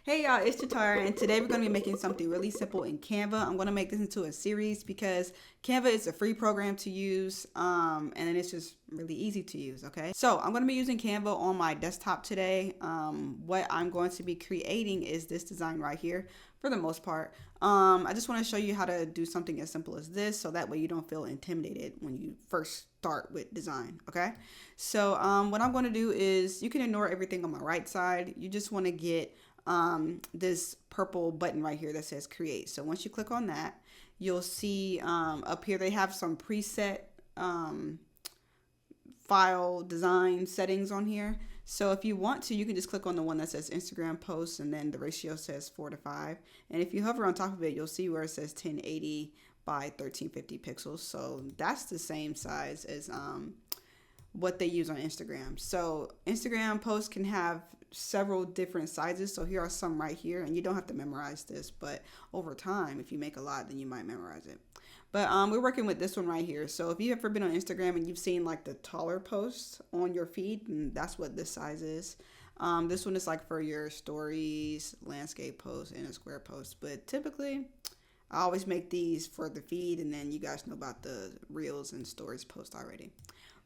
Hey y'all, it's Chatara, and today we're going to be making something really simple in Canva. I'm going to make this into a series because Canva is a free program to use, and it's just really easy to use, okay? So I'm going to be using Canva on my desktop today. What I'm going to be creating is this design right here for the most part. I just want to show you how to do something as simple as this so that way you don't feel intimidated when you first start with design, okay? So what I'm going to do is, you can ignore everything on my right side. You just want to get this purple button right here that says create. So once you click on that, you'll see up here they have some preset file design settings on here. So if you want to, you can just click on the one that says Instagram posts, and then the ratio says 4:5. And if you hover on top of it, you'll see where it says 1080 by 1350 pixels. So that's the same size as what they use on Instagram. So Instagram posts can have several different sizes. So here are some right here, and you don't have to memorize this, but over time, if you make a lot, then you might memorize it. But we're working with this one right here. So if you've ever been on Instagram and you've seen like the taller posts on your feed, and that's what this size is. This one is like for your stories, landscape posts, and a square post. But typically, I always make these for the feed, and then you guys know about the reels and stories post already.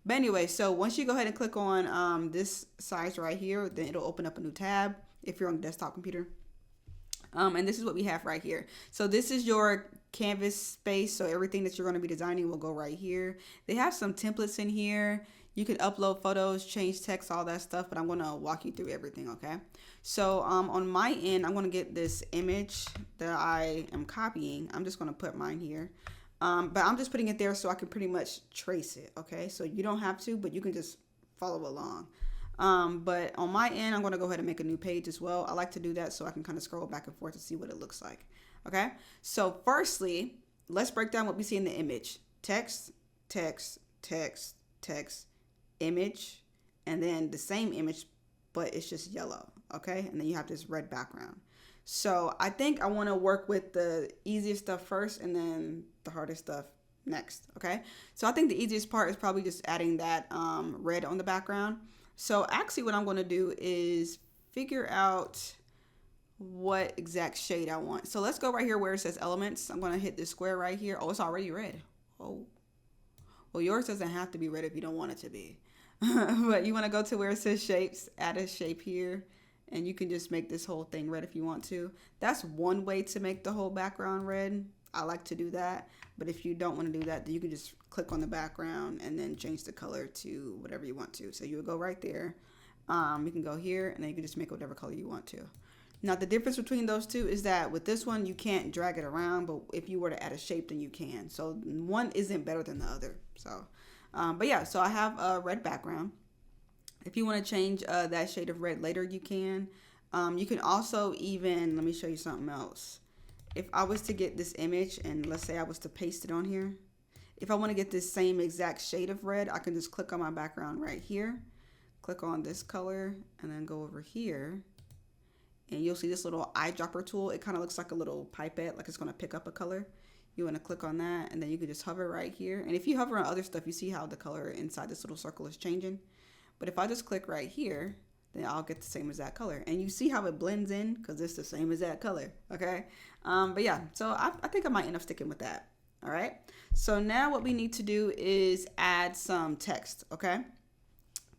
But anyway, so once you go ahead and click on this size right here, then it'll open up a new tab if you're on the desktop computer. And this is what we have right here. So this is your canvas space. So everything that you're going to be designing will go right here. They have some templates in here. You can upload photos, change text, all that stuff, but I'm going to walk you through everything, okay? So on my end, I'm going to get this image that I am copying. I'm just going to put mine here. But I'm just putting it there so I can pretty much trace it, okay? So you don't have to, but you can just follow along. But on my end, I'm going to go ahead and make a new page as well. I like to do that so I can kind of scroll back and forth to see what it looks like, okay? So firstly, let's break down what we see in the image. Text, text, text, text, image, and then the same image, but it's just yellow, okay? And then you have this red background. So I think I want to work with the easiest stuff first and then the hardest stuff next, okay? So I think the easiest part is probably just adding that red on the background. So actually what I'm going to do is figure out what exact shade I want. So let's go right here where it says elements. I'm going to hit this square right here. Oh, it's already red. Oh, well, yours doesn't have to be red if you don't want it to be. But you want to go to where it says shapes, add a shape here. And you can just make this whole thing red if you want to. That's one way to make the whole background red. I like to do that. But if you don't want to do that, then you can just click on the background and then change the color to whatever you want to. So you would go right there. You can go here, and then you can just make whatever color you want to. Now, the difference between those two is that with this one, you can't drag it around. But if you were to add a shape, then you can. So one isn't better than the other. So, but yeah, so I have a red background. If you want to change that shade of red later, you can. You can also even, let me show you something else. If I was to get this image and let's say I was to paste it on here, if I want to get this same exact shade of red, I can just click on my background right here, click on this color, and then go over here. And you'll see this little eyedropper tool. It kind of looks like a little pipette, like it's going to pick up a color. You want to click on that, and then you can just hover right here. And if you hover on other stuff, you see how the color inside this little circle is changing. But if I just click right here, then I'll get the same exact color. And you see how it blends in because it's the same exact color, okay? But yeah, so I think I might end up sticking with that, all right? So now what we need to do is add some text, okay?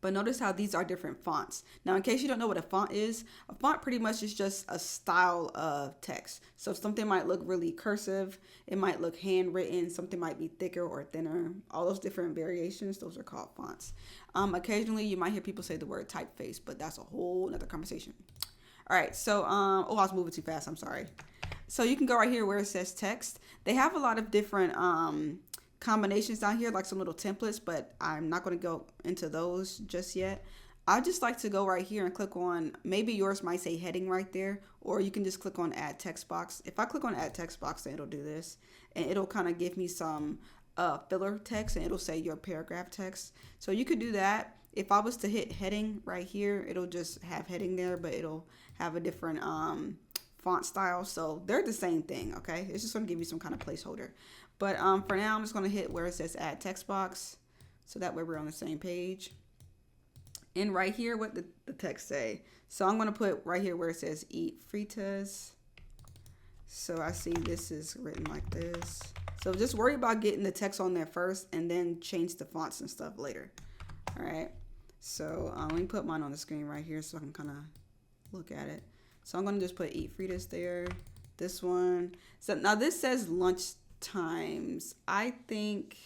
But notice how these are different fonts. Now, in case you don't know what a font is, a font pretty much is just a style of text. So something might look really cursive, it might look handwritten, something might be thicker or thinner. All those different variations, those are called fonts. Occasionally, you might hear people say the word typeface, but that's a whole nother conversation. All right, so, oh, I was moving too fast, I'm sorry. So you can go right here where it says text. They have a lot of different combinations down here, like some little templates, but I'm not going to go into those just yet. I just like to go right here and click on, maybe yours might say heading right there, or you can just click on add text box. If I click on add text box, then it'll do this, and it'll kind of give me some filler text, and it'll say your paragraph text. So you could do that. If I was to hit heading right here, it'll just have heading there, but it'll have a different font style. So they're the same thing, okay? It's just going to give you some kind of placeholder. But for now, I'm just going to hit where it says add text box. So that way we're on the same page. And right here, what the text say? So I'm going to put right here where it says eat fritas. So I see this is written like this. So just worry about getting the text on there first and then change the fonts and stuff later. All right. So let me put mine on the screen right here so I can kind of look at it. So I'm going to just put eat fritas there. This one. So now this says lunch times. I think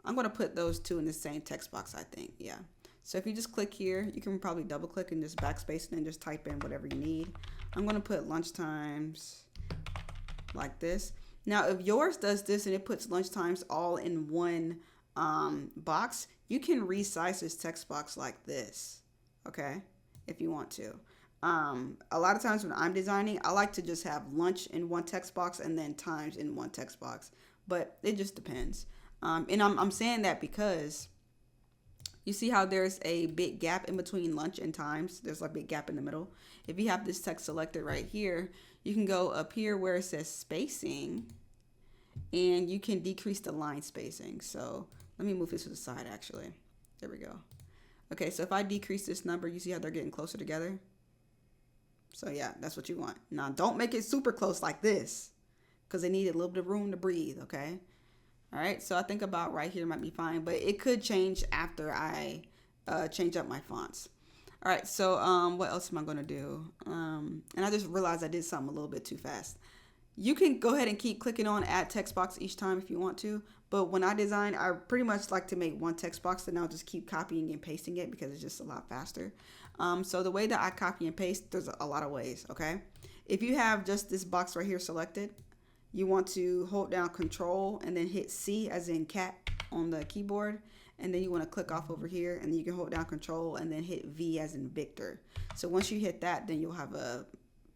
I'm going to put those two in the same text box, I think. Yeah. So if you just click here, you can probably double click and just backspace and then just type in whatever you need. I'm going to put lunch times like this. Now, if yours does this and it puts lunch times all in one box, you can resize this text box like this, okay, if you want to. A lot of times when I'm designing, I like to just have lunch in one text box and then times in one text box, but it just depends. And I'm saying that because you see how there's a big gap in between lunch and times. There's a big gap in the middle. If you have this text selected right here, you can go up here where it says spacing and you can decrease the line spacing. So let me move this to the side actually. There we go. Okay, so if I decrease this number, you see how they're getting closer together? So yeah, that's what you want. Now don't make it super close like this because they need a little bit of room to breathe, okay? All right, so I think about right here might be fine, but it could change after I change up my fonts. All right, so what else am I going to do? And I just realized I did something a little bit too fast. You can go ahead and keep clicking on add text box each time if you want to, but when I design, I pretty much like to make one text box and I'll just keep copying and pasting it because it's just a lot faster. So the way that I copy and paste, there's a lot of ways, okay? If you have just this box right here selected, you want to hold down Control and then hit C as in cat on the keyboard. And then you want to click off over here and then you can hold down Control and then hit V as in Victor. So once you hit that, then you'll have a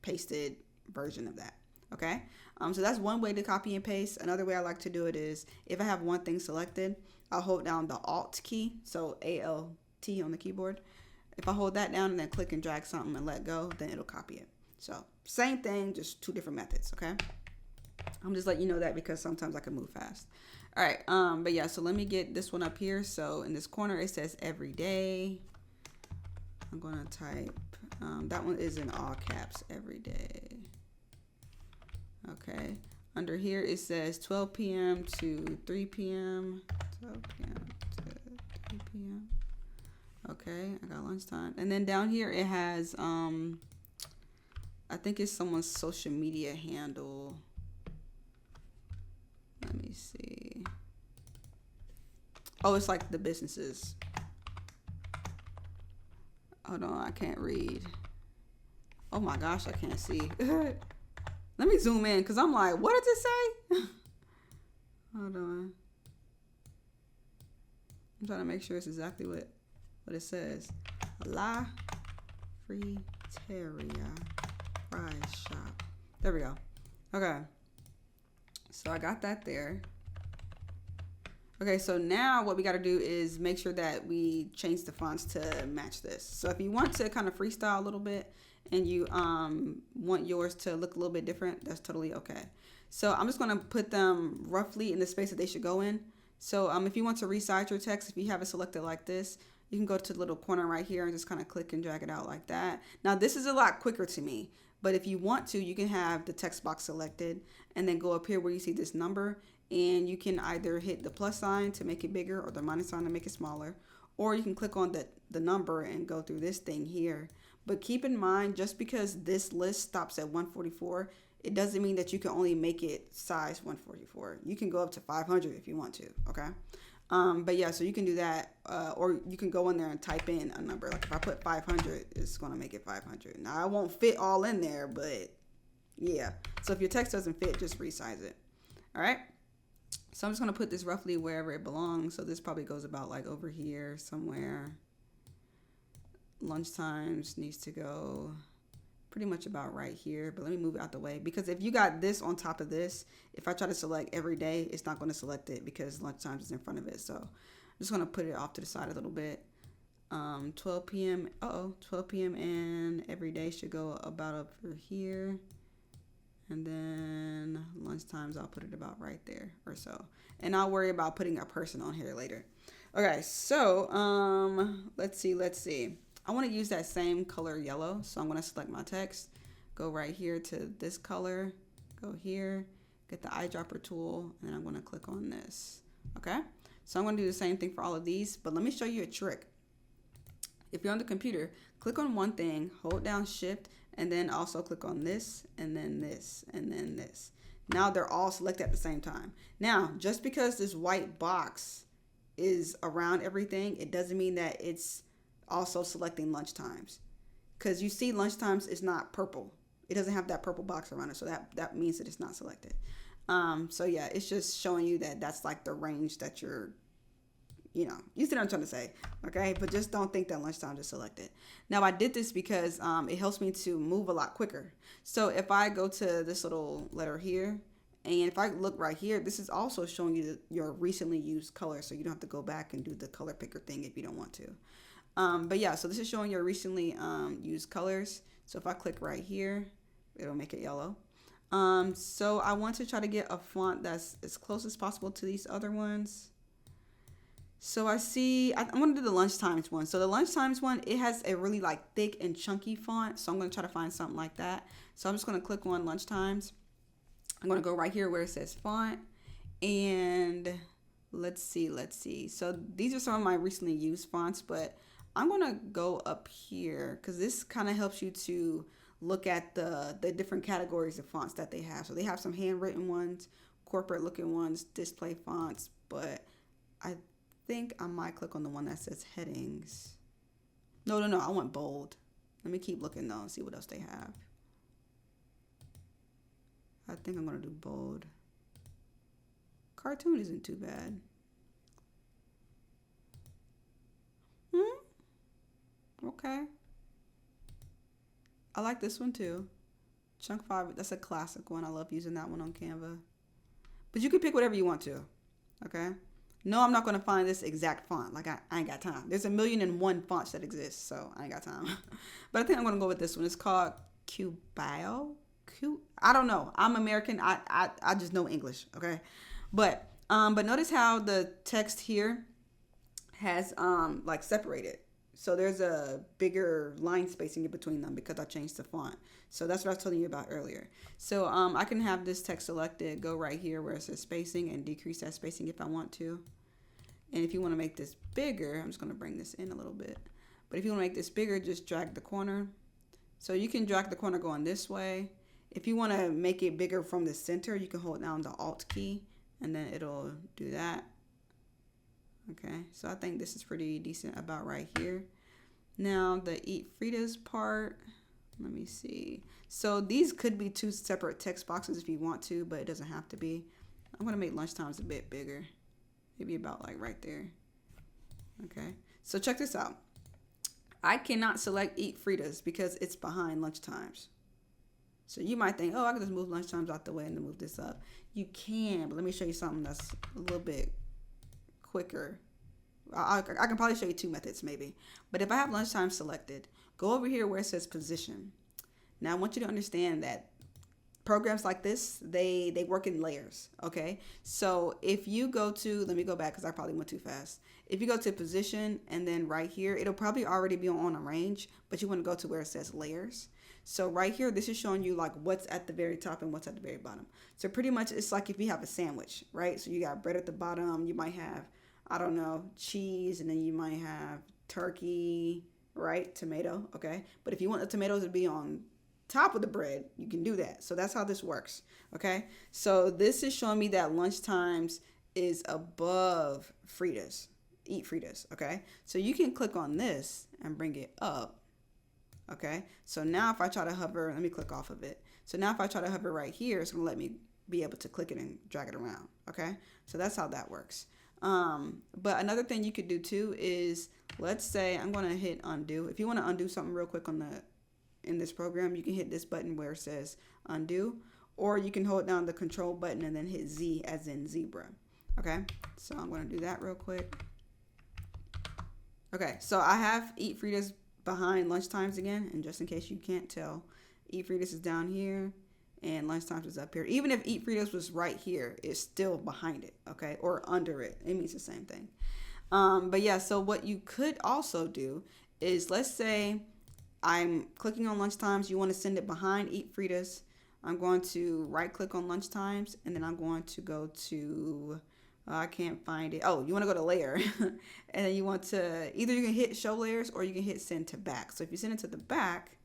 pasted version of that. Okay. So that's one way to copy and paste. Another way I like to do it is if I have one thing selected, I'll hold down the Alt key. So ALT on the keyboard. If I hold that down and then click and drag something and let go, then it'll copy it. So same thing, just two different methods. Okay. I'm just letting you know that because sometimes I can move fast. All right. But yeah, so let me get this one up here. So in this corner, it says every day. I'm going to type, that one is in all caps, every day. Okay. Under here, it says 12 p.m. to 3 p.m. 12 p.m. to 3 p.m. Okay. I got lunchtime. And then down here, it has, I think it's someone's social media handle. Let me see. Oh, it's like the businesses. Hold on, I can't read. Oh my gosh, I can't see. Let me zoom in because I'm like, what did it say? Hold on. I'm trying to make sure it's exactly what it says. La Friteria Fry Shop. There we go. Okay. So I got that there. Okay, so now what we got to do is make sure that we change the fonts to match this. So if you want to kind of freestyle a little bit and you want yours to look a little bit different, that's totally okay. So I'm just going to put them roughly in the space that they should go in. So if you want to resize your text, if you have it selected like this, you can go to the little corner right here and just kind of click and drag it out like that. Now this is a lot quicker to me, but if you want to, you can have the text box selected and then go up here where you see this number. And you can either hit the plus sign to make it bigger or the minus sign to make it smaller. Or you can click on the number and go through this thing here. But keep in mind, just because this list stops at 144, it doesn't mean that you can only make it size 144. You can go up to 500 if you want to, okay? But yeah, so you can do that. Or you can go in there and type in a number. Like if I put 500, it's going to make it 500. Now, I won't fit all in there, but yeah. So if your text doesn't fit, just resize it. All right? So I'm just going to put this roughly wherever it belongs. So this probably goes about like over here somewhere. Lunchtimes needs to go pretty much about right here. But let me move it out the way. Because if you got this on top of this, if I try to select every day, it's not going to select it because lunchtimes is in front of it. So I'm just going to put it off to the side a little bit. 12 p.m. 12 p.m. and every day should go about up over here. And then lunchtimes, I'll put it about right there or so. And I'll worry about putting a person on here later. Okay, so let's see. I want to use that same color yellow, so I'm going to select my text, go right here to this color, go here, get the eyedropper tool, and then I'm going to click on this. Okay, so I'm going to do the same thing for all of these, but let me show you a trick. If you're on the computer, click on one thing, hold down shift, and then also click on this, and then this, and then this. Now they're all selected at the same time. Now, just because this white box is around everything, it doesn't mean that it's also selecting lunch times. Because you see lunch times is not purple. It doesn't have that purple box around it, so that means that it's not selected. So yeah, it's just showing you that that's like the range that you're, you see what I'm trying to say, okay? But just don't think that lunchtime is selected. Now I did this because it helps me to move a lot quicker. So if I go to this little letter here, and if I look right here, this is also showing you your recently used color, so you don't have to go back and do the color picker thing if you don't want to. But yeah, so this is showing your recently used colors. So if I click right here, it'll make it yellow. So I want to try to get a font that's as close as possible to these other ones. So I see, I'm going to do the lunchtimes one. So the lunchtimes one, it has a really like thick and chunky font. So I'm going to try to find something like that. So I'm just going to click on lunchtimes. I'm going to go right here where it says font, and let's see. So these are some of my recently used fonts, but I'm going to go up here because this kind of helps you to look at the different categories of fonts that they have. So they have some handwritten ones, corporate looking ones, display fonts, but I think I might click on the one that says headings. No, I want bold. Let me keep looking though and see what else they have. I think I'm going to do bold. Cartoon isn't too bad. Okay. I like this one too. Chunk 5, that's a classic one. I love using that one on Canva. But you can pick whatever you want to. Okay? No, I'm not going to find this exact font. Like, I ain't got time. There's 1,000,001 fonts that exist, so I ain't got time. But I think I'm going to go with this one. It's called Cubile. I don't know. I'm American. I just know English, okay? But notice how the text here has like separated. So there's a bigger line spacing in between them because I changed the font. So that's what I was telling you about earlier. So I can have this text selected, go right here where it says spacing, and decrease that spacing if I want to. And if you want to make this bigger, I'm just going to bring this in a little bit. But if you want to make this bigger, just drag the corner. So you can drag the corner going this way. If you want to make it bigger from the center, you can hold down the Alt key, and then it'll do that. Okay, so I think this is pretty decent about right here. Now the Eat Fritas part, let me see. So these could be two separate text boxes if you want to, but it doesn't have to be. I'm going to make lunchtimes a bit bigger, maybe about like right there. Okay, so check this out. I cannot select Eat Fritas because it's behind lunchtimes. So you might think, oh, I can just move lunchtimes out the way and then move this up. You can, but let me show you something that's a little bit quicker. I can probably show you two methods maybe. But if I have lunchtime selected, go over here where it says position. Now I want you to understand that programs like this, they work in layers, okay? So if you go to, let me go back because I probably went too fast. If you go to position and then right here, it'll probably already be on arrange, but you want to go to where it says layers. So right here, this is showing you like what's at the very top and what's at the very bottom. So pretty much it's like if you have a sandwich, right? So you got bread at the bottom, you might have, I don't know, cheese, and then you might have turkey, right? Tomato, okay? But if you want the tomatoes to be on top of the bread, you can do that. So that's how this works, okay? So this is showing me that lunchtimes is above Fritas, Eat Fritas, okay? So you can click on this and bring it up. Okay, so now if I try to hover, let me click off of it. So now if I try to hover right here, it's going to let me be able to click it and drag it around. Okay, so that's how that works. But another thing you could do too is, let's say I'm going to hit undo. If you want to undo something real quick in this program, you can hit this button where it says undo, or you can hold down the control button and then hit Z as in zebra. Okay, so I'm going to do that real quick. Okay, so I have Eat Fritas behind lunchtimes again, and just in case you can't tell, Eat Fritas is down here and lunchtimes is up here. Even if Eat Fritas was right here, it's still behind it, okay, or under it. It means the same thing. But yeah, so what you could also do is, let's say I'm clicking on lunchtimes. You want to send it behind Eat Fritas. I'm going to right click on lunchtimes, and then I'm going to go to, I can't find it. Oh, you want to go to layer. And then you want to, either you can hit show layers or you can hit send to back. So if you send it to the back,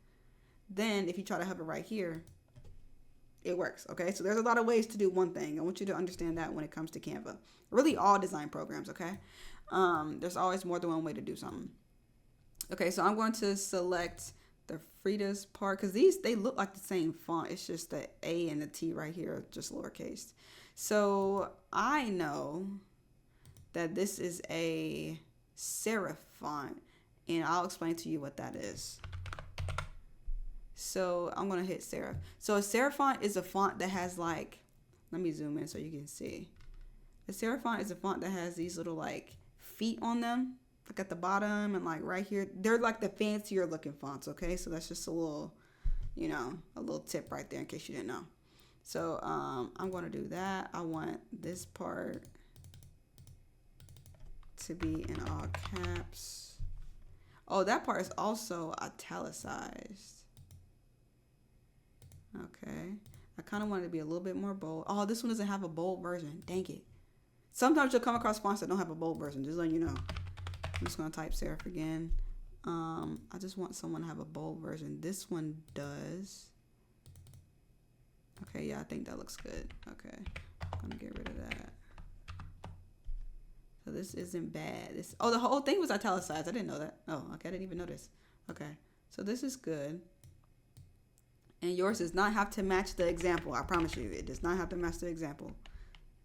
then if you try to hover right here, it works. Okay, so there's a lot of ways to do one thing. I want you to understand that when it comes to Canva. Really all design programs, okay? There's always more than one way to do something. Okay, so I'm going to select the Fritas part, because they look like the same font. It's just the A and the T right here are just lowercase. So I know that this is a serif font, and I'll explain to you what that is. So I'm going to hit serif. So a serif font is a font that has like, let me zoom in so you can see. A serif font is a font that has these little like feet on them, like at the bottom and like right here. They're like the fancier looking fonts, okay? So that's just a little, a little tip right there in case you didn't know. So I'm going to do that. I want this part to be in all caps. Oh, that part is also italicized. Okay. I kind of want it to be a little bit more bold. Oh, this one doesn't have a bold version. Dang it. Sometimes you'll come across fonts that don't have a bold version. Just letting you know. I'm just going to type serif again. I just want someone to have a bold version. This one does. Okay, yeah, I think that looks good. Okay, I'm going to get rid of that. So this isn't bad. Oh, the whole thing was italicized. I didn't know that. Oh, okay, I didn't even notice. Okay, so this is good. And yours does not have to match the example. I promise you, it does not have to match the example.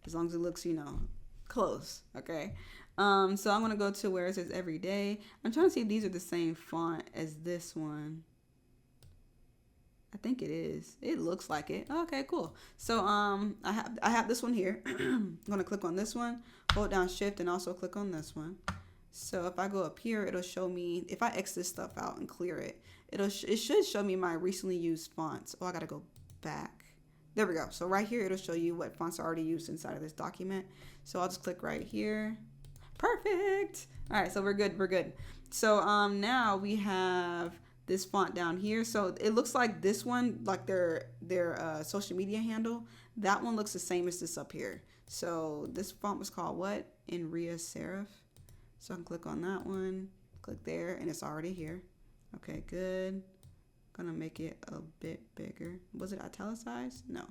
As long as it looks, close. Okay. So I'm going to go to where it says every day. I'm trying to see if these are the same font as this one. I think it is. It looks like it. Okay, cool. So I have this one here. I'm going to click on this one, hold down shift, and also click on this one. So if I go up here, it'll show me, if I X this stuff out and clear it, it should show me my recently used fonts. Oh, I got to go back. There we go. So right here, it'll show you what fonts are already used inside of this document. So I'll just click right here. Perfect. All right, so we're good. We're good. So now we have this font down here. So it looks like this one, like their social media handle, that one looks the same as this up here. So this font was called what? Inria Serif. So I can click on that one, click there, and it's already here. Okay, good. Gonna make it a bit bigger. Was it italicized? No.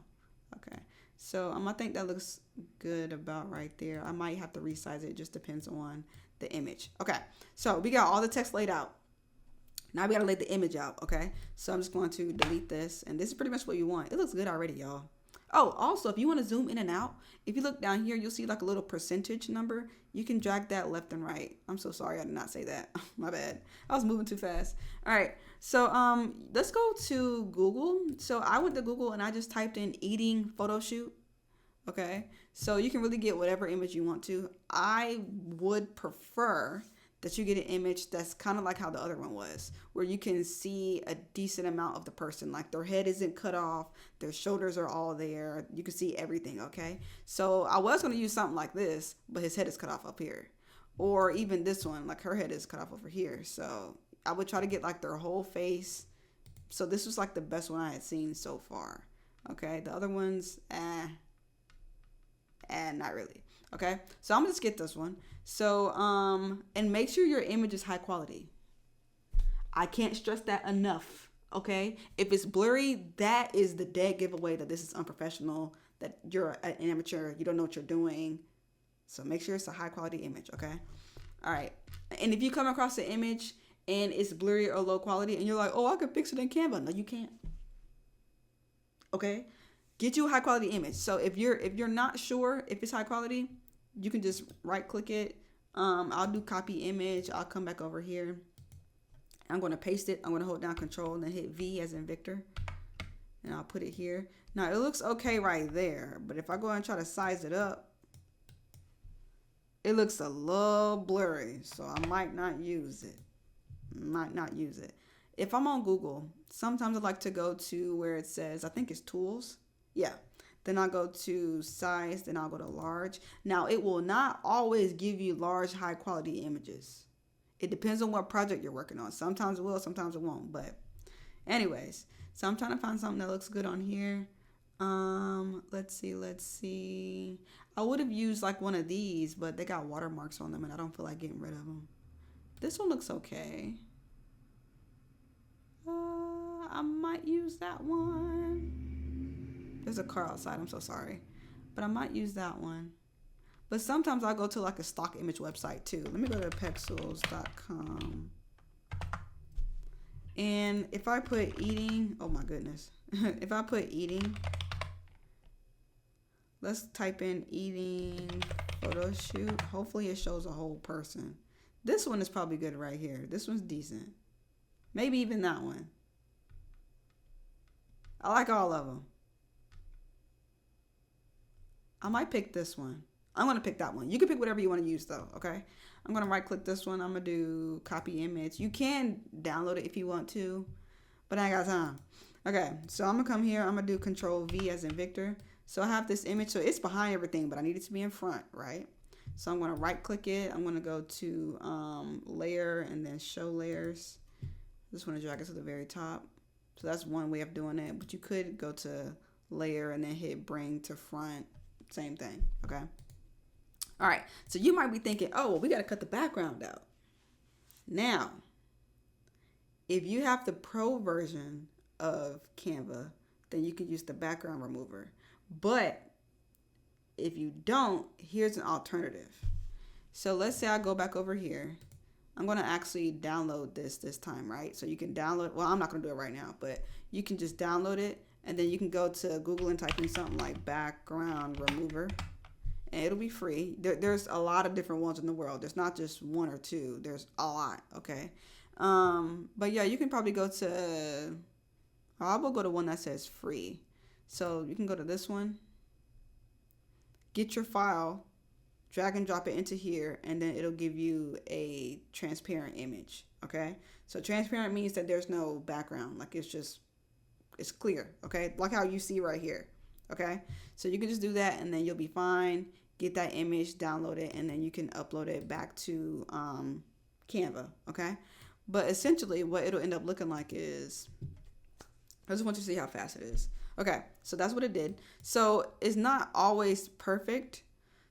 Okay. So I think that looks good about right there. I might have to resize it. Just depends on the image. Okay. So we got all the text laid out. Now we gotta lay the image out. Okay. So I'm just going to delete this, and this is pretty much what you want. It looks good already, y'all. Oh, also, if you want to zoom in and out, if you look down here, you'll see like a little percentage number. You can drag that left and right. I'm so sorry I did not say that. My bad. I was moving too fast. All right. So let's go to Google. So I went to Google and I just typed in eating photo shoot. Okay. So you can really get whatever image you want to. I would prefer that you get an image that's kind of like how the other one was, where you can see a decent amount of the person, like their head isn't cut off, their shoulders are all there, you can see everything. Okay, so I was going to use something like this, but his head is cut off up here, or even this one, like her head is cut off over here. So I would try to get like their whole face. So this was like the best one I had seen so far. Okay, the other ones, not really. Okay, so I'm gonna just get this one. So and make sure your image is high quality. I can't stress that enough. Okay, if it's blurry, that is the dead giveaway that this is unprofessional, that you're an amateur, you don't know what you're doing. So make sure it's a high quality image. Okay, all right. And if you come across an image and it's blurry or low quality, and you're like, oh, I can fix it in Canva. No, you can't. Okay, get you a high quality image. So if you're not sure if it's high quality, you can just right click it. I'll do copy image. I'll come back over here. I'm going to paste it. I'm going to hold down control and then hit V as in Victor. And I'll put it here. Now it looks okay right there. But if I go and try to size it up, it looks a little blurry. So I might not use it. If I'm on Google, sometimes I like to go to where it says, I think it's tools. Yeah. Then I'll go to size, then I'll go to large. Now, it will not always give you large, high quality images. It depends on what project you're working on. Sometimes it will, sometimes it won't. But anyways, so I'm trying to find something that looks good on here. Let's see. I would have used like one of these, but they got watermarks on them and I don't feel like getting rid of them. This one looks okay. I might use that one. There's a car outside, I'm so sorry. But I might use that one. But sometimes I'll go to like a stock image website too. Let me go to pexels.com. And if I put eating, oh my goodness. If I put eating, let's type in eating photo shoot. Hopefully it shows a whole person. This one is probably good right here. This one's decent. Maybe even that one. I like all of them. I might pick this one. I'm going to pick that one. You can pick whatever you want to use though, okay? I'm going to right click this one. I'm going to do copy image. You can download it if you want to, but I ain't got time. Okay, so I'm going to come here. I'm going to do Control V as in Victor. So I have this image. So it's behind everything, but I need it to be in front, right? So I'm going to right click it. I'm going to go to layer and then show layers. I just want to drag it to the very top. So that's one way of doing it, but you could go to layer and then hit bring to front. Same thing, okay? All right, so you might be thinking, oh, well, we got to cut the background out. Now, if you have the pro version of Canva, then you can use the background remover. But if you don't, here's an alternative. So let's say I go back over here. I'm going to actually download this time, right? So you can download, well, I'm not going to do it right now, but you can just download it. And then you can go to Google and type in something like background remover. And it'll be free. There's a lot of different ones in the world. There's not just one or two. There's a lot, okay? But yeah, you can probably go to, I will go to one that says free. So you can go to this one. Get your file. Drag and drop it into here, and then it'll give you a transparent image, okay? So transparent means that there's no background, like it's clear, okay? Like how you see right here, okay? So you can just do that, and then you'll be fine. Get that image, download it, and then you can upload it back to Canva, okay? But essentially, what it'll end up looking like is, I just want you to see how fast it is. Okay, so that's what it did. So it's not always perfect.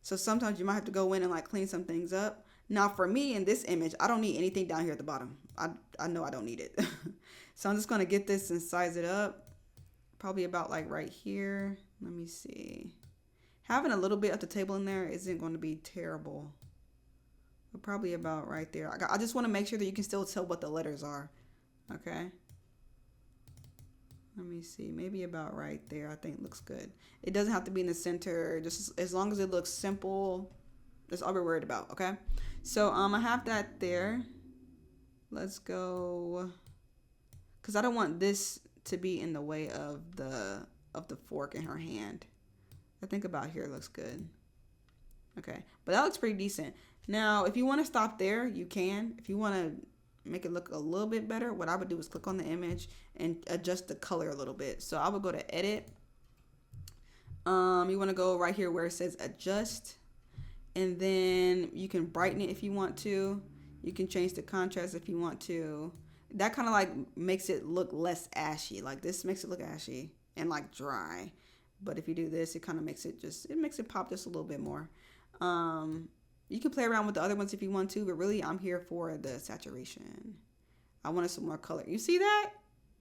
So sometimes you might have to go in and like clean some things up. Now for me in this image, I don't need anything down here at the bottom. I know I don't need it. So I'm just going to get this and size it up. Probably about like right here. Let me see. Having a little bit of the table in there isn't going to be terrible. But probably about right there. I just want to make sure that you can still tell what the letters are. Okay. Let me see, maybe about right there, I think looks good. It doesn't have to be in the center, just as long as it looks simple, that's all we're worried about, okay? So I have that there. Let's go, because I don't want this to be in the way of the fork in her hand. I think about here looks good. Okay, but that looks pretty decent. Now, if you want to stop there, you can. If you want to make it look a little bit better, what I would do is click on the image and adjust the color a little bit. So I would go to edit. You want to go right here where it says adjust, and then you can brighten it if you want to. You can change the contrast if you want to. That kind of like makes it look less ashy. Like this makes it look ashy and like dry. But if you do this, it kind of makes it makes it pop just a little bit more. You can play around with the other ones if you want to, but really I'm here for the saturation. I wanted some more color. You see that?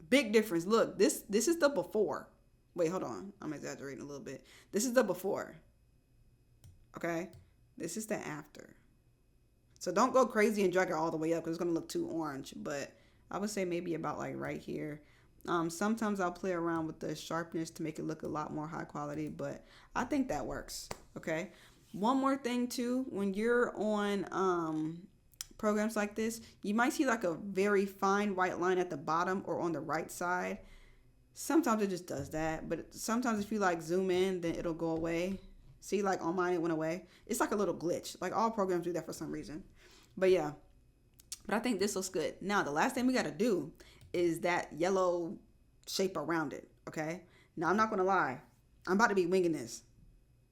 Big difference. Look, this is the before. Wait, hold on. I'm exaggerating a little bit. This is the before. Okay? This is the after. So don't go crazy and drag it all the way up because it's going to look too orange. But I would say maybe about like right here. Sometimes I'll play around with the sharpness to make it look a lot more high quality, but I think that works. Okay? One more thing too, when you're on programs like this, you might see like a very fine white line at the bottom or on the right side. Sometimes it just does that, but sometimes if you like zoom in, then it'll go away. See, like on mine, it went away. It's like a little glitch. Like all programs do that for some reason. But yeah, but I think this looks good. Now, the last thing we got to do is that yellow shape around it, okay? Now, I'm not going to lie. I'm about to be winging this.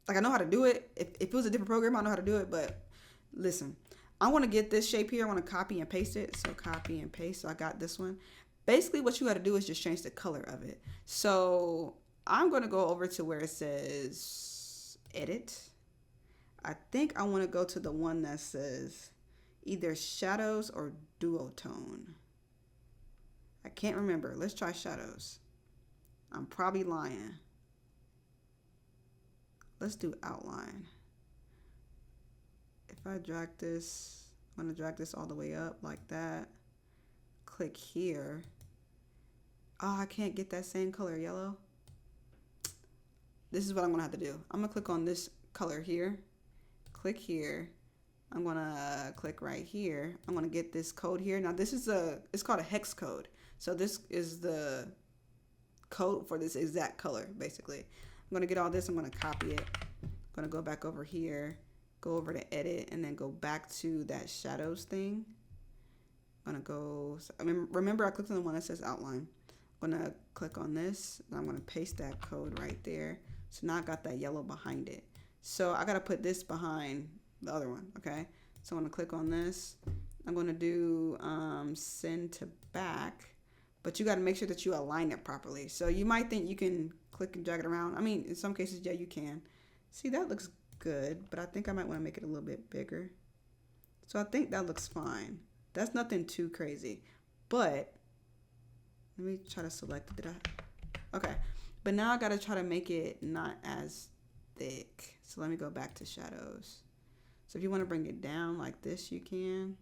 Like, I know how to do it. If it was a different program, I know how to do it. But listen, I want to get this shape here. I want to copy and paste it. So copy and paste. So I got this one. Basically, what you got to do is just change the color of it. So I'm going to go over to where it says edit. I think I want to go to the one that says either shadows or duotone. I can't remember. Let's try shadows. I'm probably lying. Let's do outline. If I drag this, I'm going to drag this all the way up like that. Click here. Oh, I can't get that same color yellow. This is what I'm going to have to do. I'm going to click on this color here. Click here. I'm going to click right here. I'm going to get this code here. Now this is it's called a hex code. So this is the code for this exact color, basically. I'm going to get all this. I'm going to copy it. I'm going to go back over here, go over to edit, and then go back to that shadows thing. I'm going to go, remember I clicked on the one that says outline. I'm going to click on this, and I'm going to paste that code right there. So now I got that yellow behind it. So I got to put this behind the other one, okay? So I'm going to click on this. I'm going to do send to back. But you got to make sure that you align it properly. So you might think you can click and drag it around. I mean, in some cases, yeah, you can. See, that looks good, but I think I might want to make it a little bit bigger. So I think that looks fine. That's nothing too crazy. But let me try to select it. Okay. But now I got to try to make it not as thick. So let me go back to shadows. So if you want to bring it down like this, you can.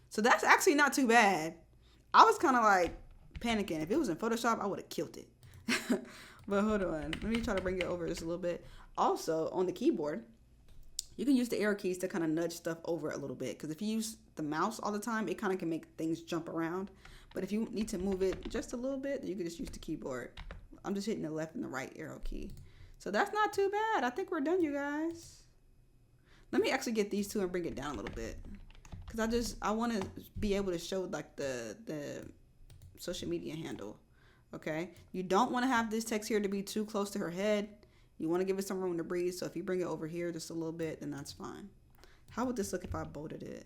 So that's actually not too bad. I was kind of like panicking. If it was in Photoshop, I would have killed it. But hold on. Let me try to bring it over just a little bit. Also, on the keyboard, you can use the arrow keys to kind of nudge stuff over a little bit. Because if you use the mouse all the time, it kind of can make things jump around. But if you need to move it just a little bit, you can just use the keyboard. I'm just hitting the left and the right arrow key. So that's not too bad. I think we're done, you guys. Let me actually get these two and bring it down a little bit. Because I want to be able to show like the social media handle. Okay. You don't want to have this text here to be too close to her head. You want to give it some room to breathe. So if you bring it over here just a little bit, then that's fine. How would this look if I bolded it?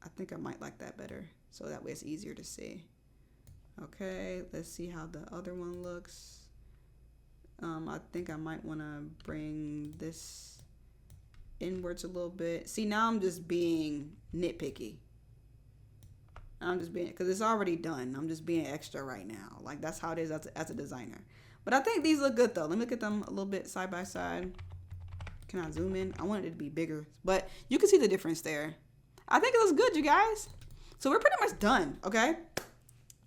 I think I might like that better. So that way it's easier to see. Okay. Let's see how the other one looks. I think I might want to bring this inwards a little bit. See, now I'm just being nitpicky. I'm just being, because it's already done. I'm just being extra right now. Like, that's how it is as a designer. But I think these look good, though. Let me look at them a little bit side by side. Can I zoom in? I wanted it to be bigger. But you can see the difference there. I think it looks good, you guys. So we're pretty much done, okay?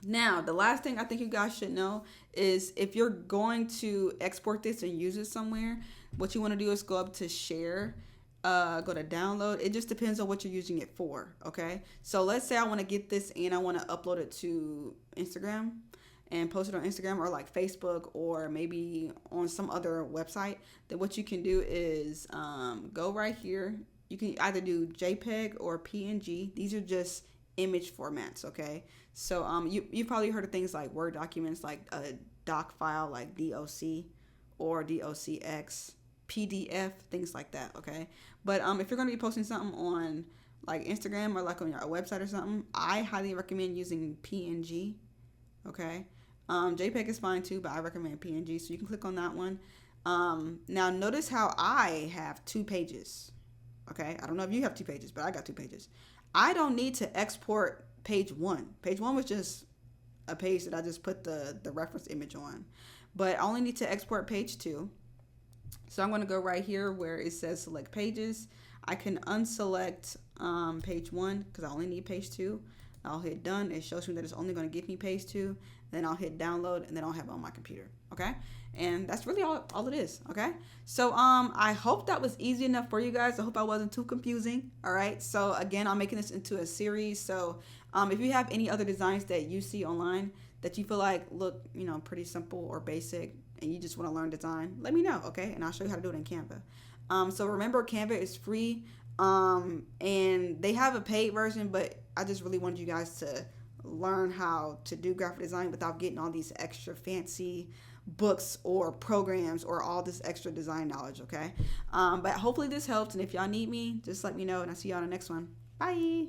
Now, the last thing I think you guys should know is if you're going to export this and use it somewhere, what you want to do is go up to share. Go to download. It just depends on what you're using it for. Okay. So let's say I want to get this and I want to upload it to Instagram and post it on Instagram or like Facebook or maybe on some other website. Then what you can do is go right here. You can either do JPEG or PNG. These are just image formats. Okay. So you've probably heard of things like Word documents, like a doc file like DOC or DOCX. PDF, things like that, okay? But if you're going to be posting something on like Instagram or like on your website or something, I highly recommend using PNG, okay? JPEG is fine too, but I recommend PNG, so you can click on that one. Now notice how I have 2 pages, okay? I don't know if you have 2 pages, but I got 2 pages. I don't need to export page 1. Page 1 was just a page that I just put the reference image on, but I only need to export page 2. So I'm going to go right here where it says select pages. I can unselect page 1 because I only need page 2. I'll hit done. It shows me that it's only going to give me page 2. Then I'll hit download and then I'll have it on my computer. Okay. And that's really all it is. Okay. So I hope that was easy enough for you guys. I hope I wasn't too confusing. All right. So again, I'm making this into a series. So if you have any other designs that you see online that you feel like look, pretty simple or basic, and you just want to learn design, let me know, okay? And I'll show you how to do it in Canva. So remember, Canva is free, and they have a paid version, but I just really wanted you guys to learn how to do graphic design without getting all these extra fancy books or programs or all this extra design knowledge, okay? But hopefully this helped, and if y'all need me, just let me know, and I'll see y'all on the next one. Bye.